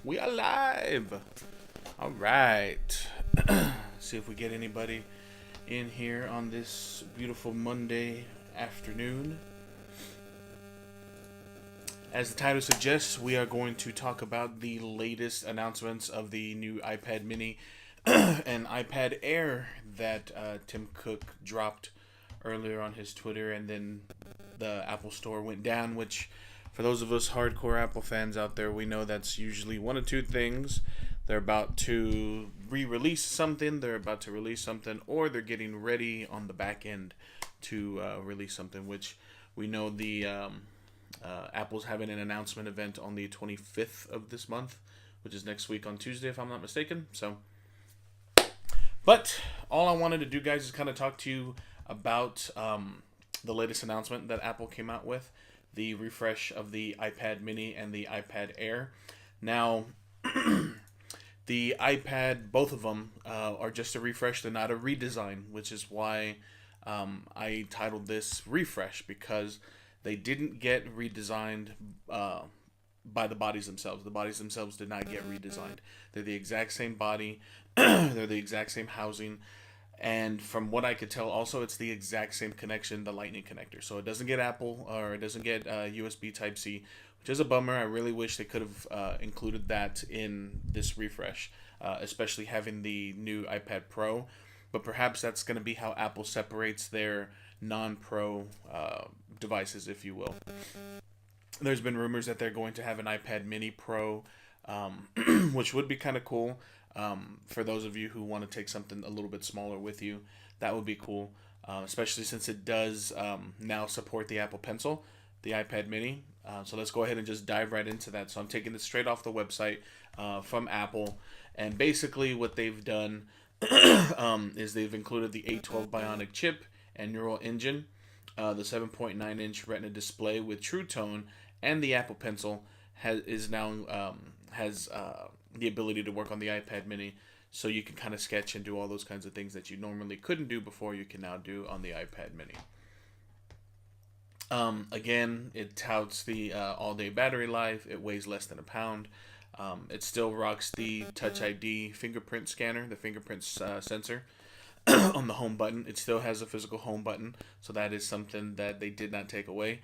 We are live. All right. See if we get anybody in here on this beautiful Monday afternoon. As the title suggests, we are going to talk about the latest announcements of the new iPad Mini and iPad Air that Tim Cook dropped earlier on his Twitter, and then the Apple Store went down, which for those of us hardcore Apple fans out there, we know that's usually one of two things. They're about to re-release something, they're about to release something, or they're getting ready on the back end to release something, which we know Apple's having an announcement event on the 25th of this month, which is next week on Tuesday, if I'm not mistaken. But all I wanted to do, guys, is kind of talk to you about the latest announcement that Apple came out with, the refresh of the iPad Mini and the iPad Air. Now, the iPad, both of them, are just a refresh. They're not a redesign, which is why I titled this Refresh, because they didn't get redesigned by the bodies themselves. The bodies themselves did not get redesigned. They're the exact same body, they're the exact same housing. And from what I could tell, also it's the exact same connection, the Lightning connector. So it doesn't get Apple, or it doesn't get USB Type C, which is a bummer. I really wish they could have included that in this refresh, especially having the new iPad Pro. But perhaps that's going to be how Apple separates their non-Pro devices, if you will. There's been rumors that they're going to have an iPad Mini Pro, which would be kind of cool. For those of you who want to take something a little bit smaller with you, that would be cool, especially since it does now support the Apple Pencil, the iPad Mini. So let's go ahead and just dive right into that. So I'm taking this straight off the website from Apple, and basically what they've done is they've included the A12 Bionic chip and neural engine, the 7.9-inch Retina display with True Tone, and the Apple Pencil has the ability to work on the iPad Mini, so you can kind of sketch and do all those kinds of things that you normally couldn't do before. You can now do on the iPad Mini. Again, it touts the all-day battery life. It weighs less than a pound. It still rocks the Touch ID fingerprint scanner, the fingerprint sensor on the home button. It still has a physical home button, so that is something that they did not take away.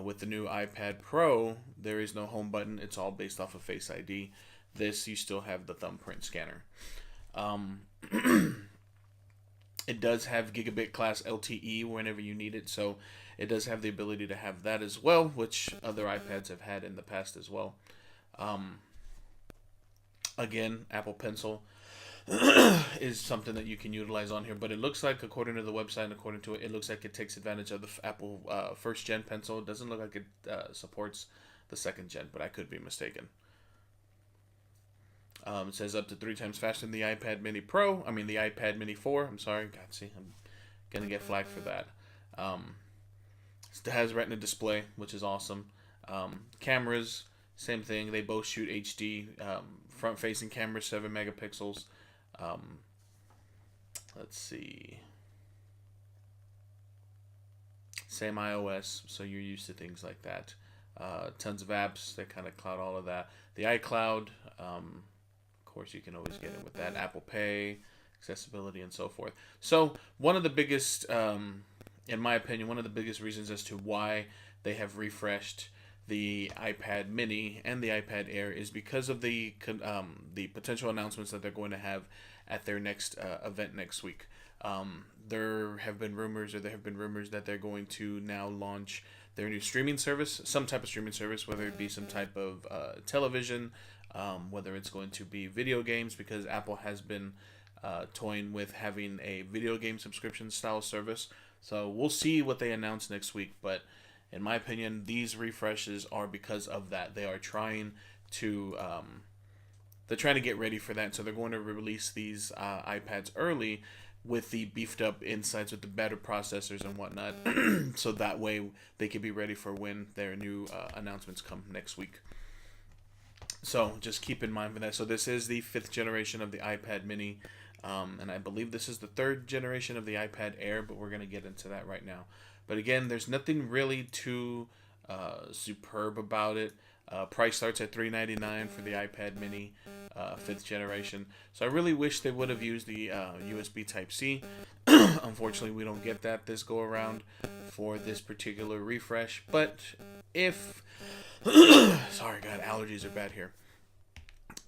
With the new iPad Pro, there is no home button. It's all based off of Face ID. This, you still have the thumbprint scanner. It does have gigabit class LTE whenever you need it, so it does have the ability to have that as well, which other iPads have had in the past as well. Again, Apple Pencil is something that you can utilize on here, but it looks like, according to the website and according to it, it looks like it takes advantage of the Apple first gen pencil. It doesn't look like it supports the second gen, but I could be mistaken. It says up to 3 times faster than the iPad Mini Pro. I mean, the iPad Mini 4. I'm sorry. God, see, I'm going to get flagged for that. It has Retina display, which is awesome. Cameras, same thing. They both shoot HD. Front-facing camera, 7 megapixels. Let's see. Same iOS, so you're used to things like that. Tons of apps that kind of cloud all of that. The iCloud, of course, you can always get it with that. Apple Pay, accessibility, and so forth. So one of the biggest, in my opinion, one of the biggest reasons as to why they have refreshed the iPad Mini and the iPad Air is because of the potential announcements that they're going to have at their next event next week. There have been rumors that they're going to now launch their new streaming service, some type of streaming service, whether it be some type of television, whether it's going to be video games, because Apple has been toying with having a video game subscription style service. So we'll see what they announce next week, but in my opinion, these refreshes are because of that. They are trying to get ready for that. So they're going to release these iPads early with the beefed up insides, with the better processors and whatnot, so that way they can be ready for when their new announcements come next week. So just keep in mind for that. So this is the 5th generation of the iPad Mini, and I believe this is the 3rd generation of the iPad Air, but we're going to get into that right now. But again, there's nothing really too superb about it. Price starts at $399 for the iPad Mini 5th generation. So I really wish they would have used the USB Type-C. Unfortunately, we don't get that this go around for this particular refresh. But if sorry, God, allergies are bad here.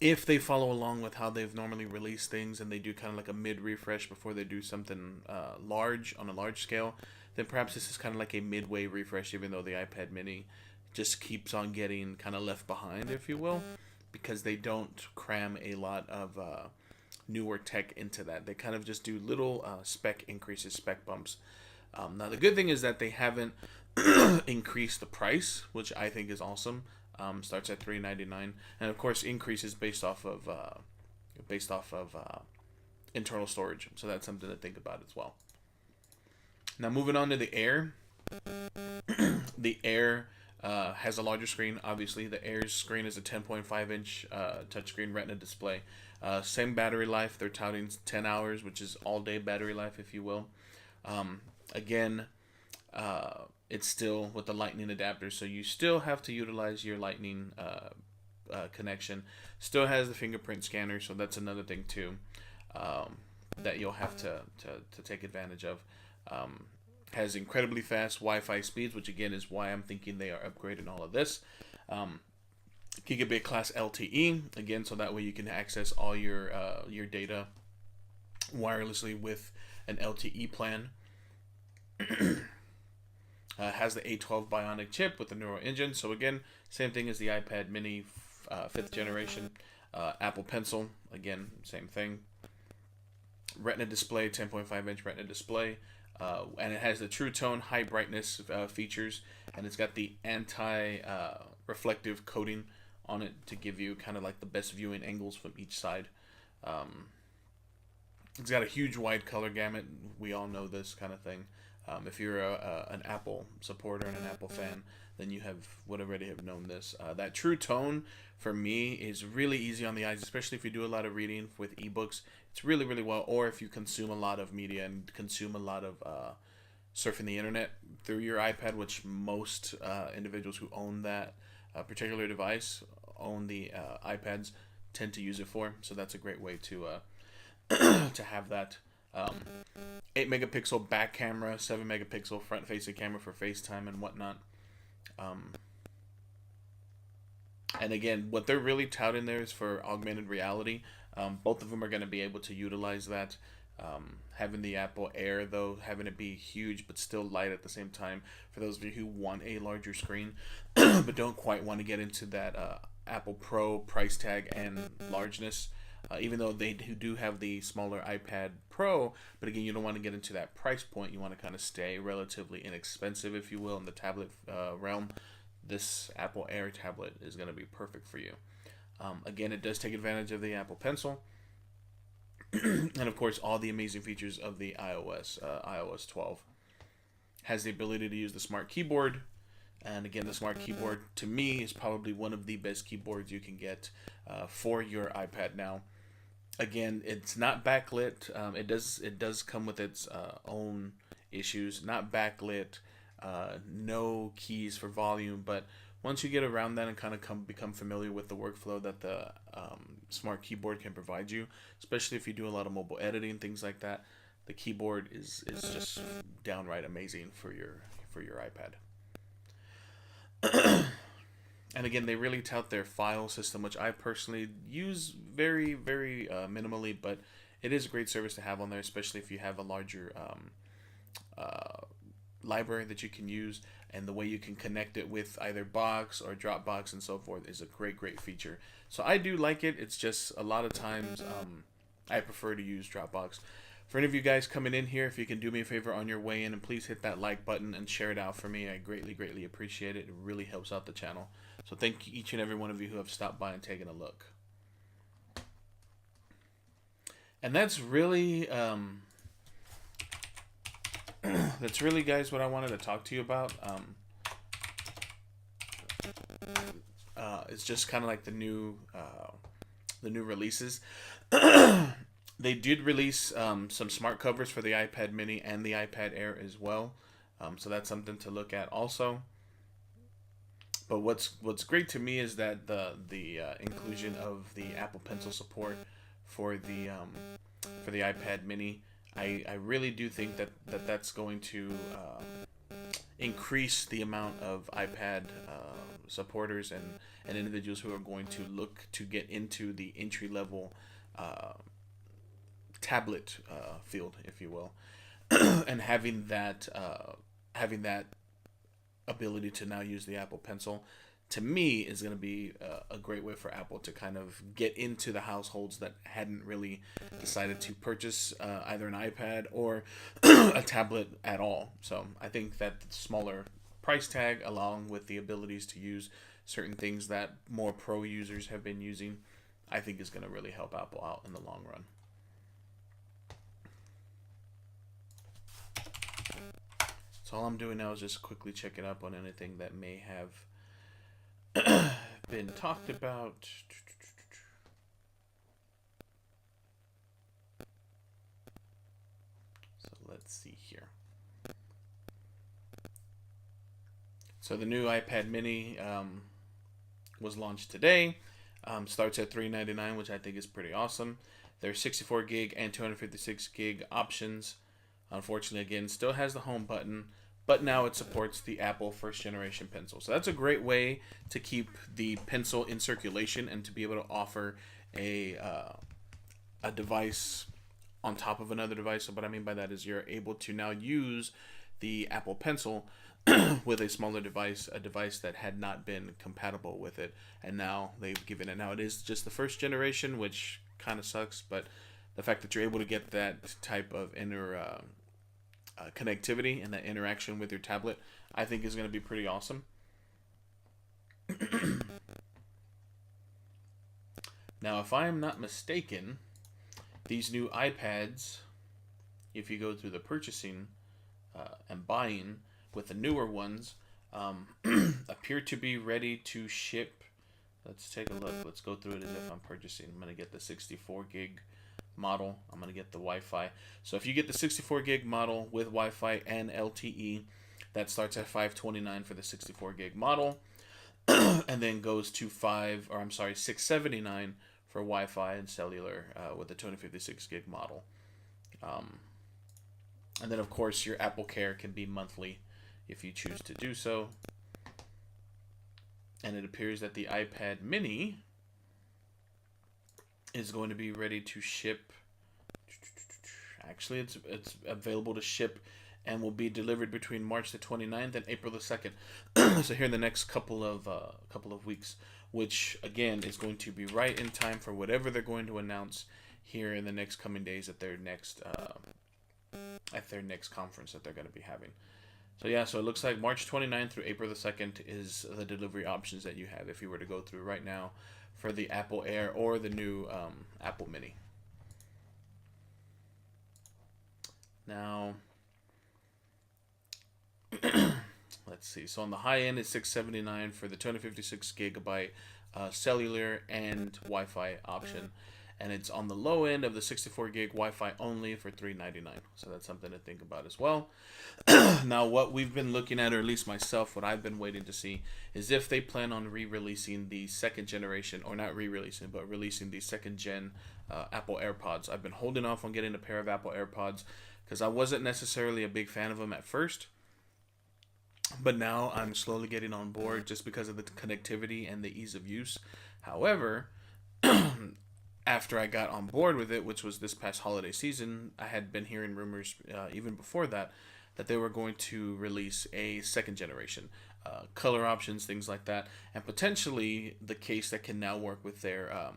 If they follow along with how they've normally released things and they do kind of like a mid refresh before they do something large on a large scale, then perhaps this is kind of like a midway refresh, even though the iPad Mini just keeps on getting kind of left behind, if you will, because they don't cram a lot of newer tech into that. They kind of just do little spec increases, spec bumps. Now the good thing is that they haven't increased the price, which I think is awesome. Starts at $399, and of course increases based off of internal storage. So that's something to think about as well. Now moving on to the Air. The Air has a larger screen. Obviously, the Air's screen is a 10.5-inch touchscreen Retina display. Same battery life. They're touting 10 hours, which is all-day battery life, if you will. Again, it's still with the Lightning adapter, so you still have to utilize your Lightning connection. Still has the fingerprint scanner, so that's another thing too that you'll have to take advantage of. Has incredibly fast Wi-Fi speeds, which again is why I'm thinking they are upgrading all of this. Gigabit class LTE, again, so that way you can access all your data wirelessly with an LTE plan. Has the A12 Bionic chip with the neural engine. So again, same thing as the iPad Mini 5th generation. Apple Pencil, again, same thing. Retina display, 10.5-inch Retina display. And it has the True Tone high brightness features. And it's got the anti-reflective coating on it to give you kind of like the best viewing angles from each side. It's got a huge wide color gamut. We all know this kind of thing. If you're an Apple supporter and an Apple fan, then you would already have known this. That True Tone, for me, is really easy on the eyes, especially if you do a lot of reading with ebooks. It's really, really well. Or if you consume a lot of media and consume a lot of surfing the internet through your iPad, which most individuals who own that particular device, own the iPads, tend to use it for. So that's a great way to to have that. 8 megapixel back camera, 7 megapixel front facing camera for FaceTime and whatnot. And again, what they're really touting there is for augmented reality. Both of them are going to be able to utilize that. Having the Apple Air, though, having it be huge but still light at the same time, for those of you who want a larger screen but don't quite want to get into that Apple Pro price tag and largeness. Even though they do have the smaller iPad Pro, but again, you don't want to get into that price point. You want to kind of stay relatively inexpensive, if you will, in the tablet realm. This Apple Air tablet is going to be perfect for you. Again, it does take advantage of the Apple Pencil. And of course, all the amazing features of the iOS 12. Has the ability to use the smart keyboard. And again, the smart keyboard, to me, is probably one of the best keyboards you can get for your iPad now. Again, it's not backlit. It does come with its own issues. Not backlit, no keys for volume. But once you get around that and kind of become familiar with the workflow that the smart keyboard can provide you, especially if you do a lot of mobile editing, things like that, the keyboard is just downright amazing for your iPad. And again, they really tout their file system, which I personally use very, very minimally, but it is a great service to have on there, especially if you have a larger library that you can use, and the way you can connect it with either Box or Dropbox and so forth is a great, great feature. So I do like it. It's just a lot of times I prefer to use Dropbox. For any of you guys coming in here, if you can do me a favor on your way in, and please hit that like button and share it out for me. I greatly, greatly appreciate it. It really helps out the channel. So thank each and every one of you who have stopped by and taken a look. And that's really, guys, what I wanted to talk to you about. It's just kind of like the new releases. They did release some smart covers for the iPad Mini and the iPad Air as well. So that's something to look at also. But what's great to me is that the inclusion of the Apple Pencil support for the iPad Mini. I really do think that's going to increase the amount of iPad supporters and individuals who are going to look to get into the entry level tablet field, if you will, and having that ability to now use the Apple Pencil, to me, is going to be a great way for Apple to kind of get into the households that hadn't really decided to purchase either an iPad or a tablet at all. So I think that the smaller price tag, along with the abilities to use certain things that more pro users have been using, I think is going to really help Apple out in the long run. So all I'm doing now is just quickly checking up on anything that may have been talked about. So let's see here. So the new iPad Mini was launched today. Starts at $399, which I think is pretty awesome. There's 64 gig and 256 gig options. Unfortunately, again, still has the home button, but now it supports the Apple first generation pencil. So that's a great way to keep the pencil in circulation and to be able to offer a device on top of another device. So what I mean by that is you're able to now use the Apple Pencil with a smaller device, a device that had not been compatible with it, and now they've given it. Now it is just the first generation, which kind of sucks, but the fact that you're able to get that type of connectivity and that interaction with your tablet, I think is going to be pretty awesome. Now, if I am not mistaken, these new iPads, if you go through the purchasing and buying with the newer ones, appear to be ready to ship. Let's take a look. Let's go through it as if I'm purchasing. I'm going to get the 64 gig model. I'm going to get the Wi-Fi. So if you get the 64 gig model with Wi-Fi and LTE, that starts at $529 for the 64 gig model, and then goes to $679 for Wi-Fi and cellular with the 256 gig model. And then of course your Apple Care can be monthly if you choose to do so. And it appears that the iPad Mini is going to be ready to ship. Actually, it's available to ship and will be delivered between March the 29th and April the 2nd. So here in the next couple of weeks, which again is going to be right in time for whatever they're going to announce here in the next coming days at their next conference that they're going to be having. So yeah, so it looks like March 29th through April the 2nd is the delivery options that you have if you were to go through right now for the Apple Air or the new Apple Mini. Now, let's see. So on the high end, it's $679 for the 256 gigabyte cellular and Wi-Fi option. And it's on the low end of the 64 gig Wi-Fi only for $399. So that's something to think about as well. Now, what we've been looking at, or at least myself, what I've been waiting to see, is if they plan on re-releasing the second generation, or not re-releasing, but releasing the second gen Apple AirPods. I've been holding off on getting a pair of Apple AirPods because I wasn't necessarily a big fan of them at first. But now I'm slowly getting on board just because of the connectivity and the ease of use. However, after I got on board with it, which was this past holiday season, I had been hearing rumors even before that they were going to release a second generation, color options, things like that, and potentially the case that can now work with their, I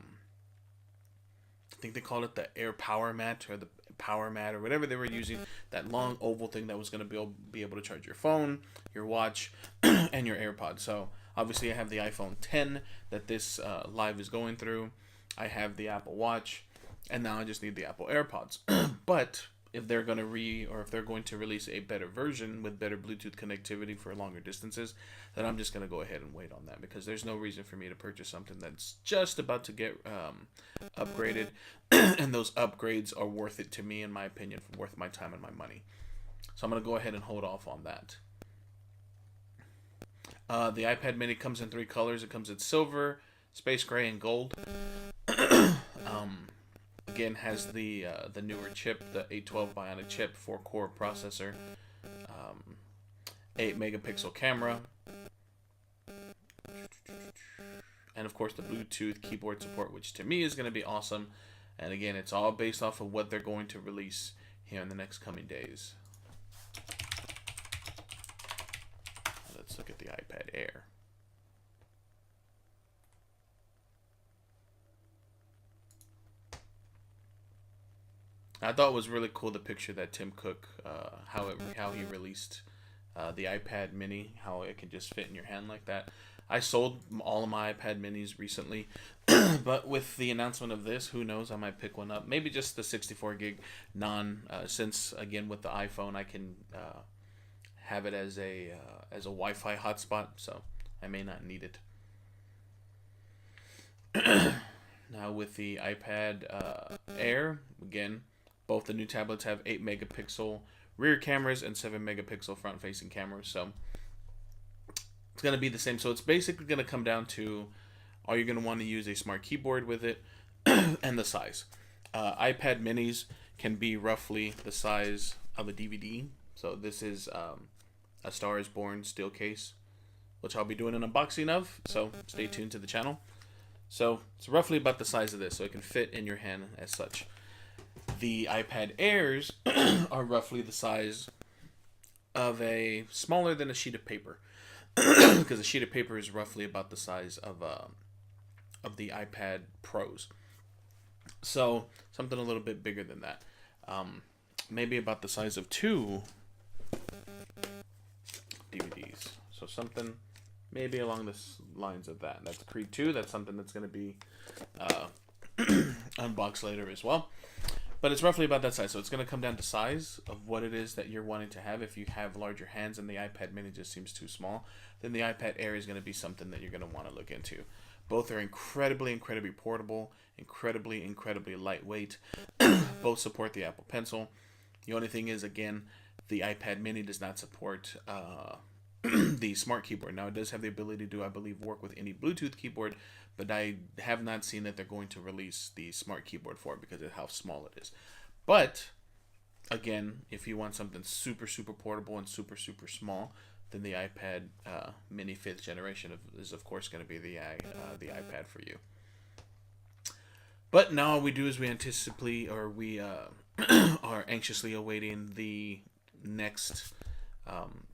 think they called it the Air Power Mat or the Power Mat or whatever they were using, that long oval thing that was going to be able to charge your phone, your watch, and your AirPods. So obviously I have the iPhone 10 that this live is going through. I have the Apple Watch, and now I just need the Apple AirPods. But if they're going to release a better version with better Bluetooth connectivity for longer distances, then I'm just going to go ahead and wait on that, because there's no reason for me to purchase something that's just about to get upgraded, and those upgrades are worth it to me, in my opinion, worth my time and my money. So I'm going to go ahead and hold off on that. The iPad mini comes in 3 colors. It comes in silver, space gray, and gold. Again, has the newer chip, the 812 Bionic chip, 4-core processor, 8 megapixel camera, and of course the Bluetooth keyboard support, which to me is going to be awesome. And again, it's all based off of what they're going to release here in the next coming days. Let's look at the iPad Air. I thought it was really cool the picture that Tim Cook, how he released the iPad Mini, how it can just fit in your hand like that. I sold all of my iPad Minis recently, but with the announcement of this, who knows? I might pick one up. Maybe just the 64 gig since again with the iPhone I can have it as a Wi-Fi hotspot, so I may not need it. Now with the iPad Air, again, both the new tablets have 8 megapixel rear cameras and 7 megapixel front facing cameras, so it's going to be the same. So it's basically going to come down to, are you going to want to use a smart keyboard with it and the size. iPad minis can be roughly the size of a DVD. So this is A Star is Born steel case, which I'll be doing an unboxing of, so stay tuned to the channel. So it's roughly about the size of this, so it can fit in your hand as such. The iPad Airs are roughly the size of smaller than a sheet of paper, because a sheet of paper is roughly about the size of the iPad Pros. So something a little bit bigger than that, maybe about the size of 2 DVDs. So something maybe along the lines of that. That's Creed 2. That's something that's going to be unboxed later as well. But it's roughly about that size. So it's going to come down to size of what it is that you're wanting to have. If you have larger hands and the iPad mini just seems too small, then the iPad Air is going to be something that you're going to want to look into. Both are incredibly portable, incredibly lightweight. Both support the Apple Pencil. The only thing is, again, the iPad mini does not support the smart keyboard. Now, it does have the ability to, I believe, work with any Bluetooth keyboard, but I have not seen that they're going to release the smart keyboard for it because of how small it is. But, again, if you want something super portable and super small, then the iPad mini 5th generation is, of course, going to be the iPad for you. But now all we do is we anticipate, or we are anxiously awaiting the next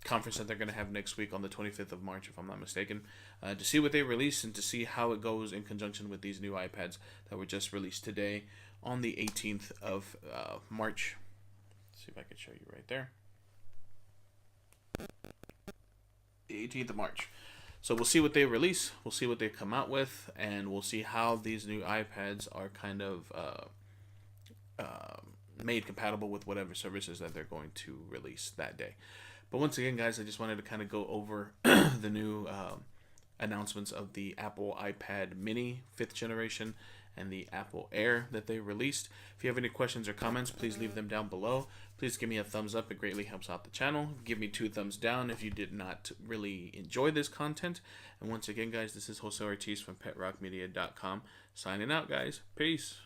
conference that they're going to have next week on the 25th of March, if I'm not mistaken, to see what they release and to see how it goes in conjunction with these new iPads that were just released today on the 18th of March. Let's see if I can show you right there. The 18th of March. So we'll see what they release, we'll see what they come out with, and we'll see how these new iPads are kind of made compatible with whatever services that they're going to release that day. But once again, guys, I just wanted to kind of go over the new announcements of the Apple iPad mini 5th generation and the Apple Air that they released. If you have any questions or comments, please leave them down below. Please give me a thumbs up. It greatly helps out the channel. Give me 2 thumbs down if you did not really enjoy this content. And once again, guys, this is Jose Ortiz from PetRockMedia.com signing out, guys. Peace.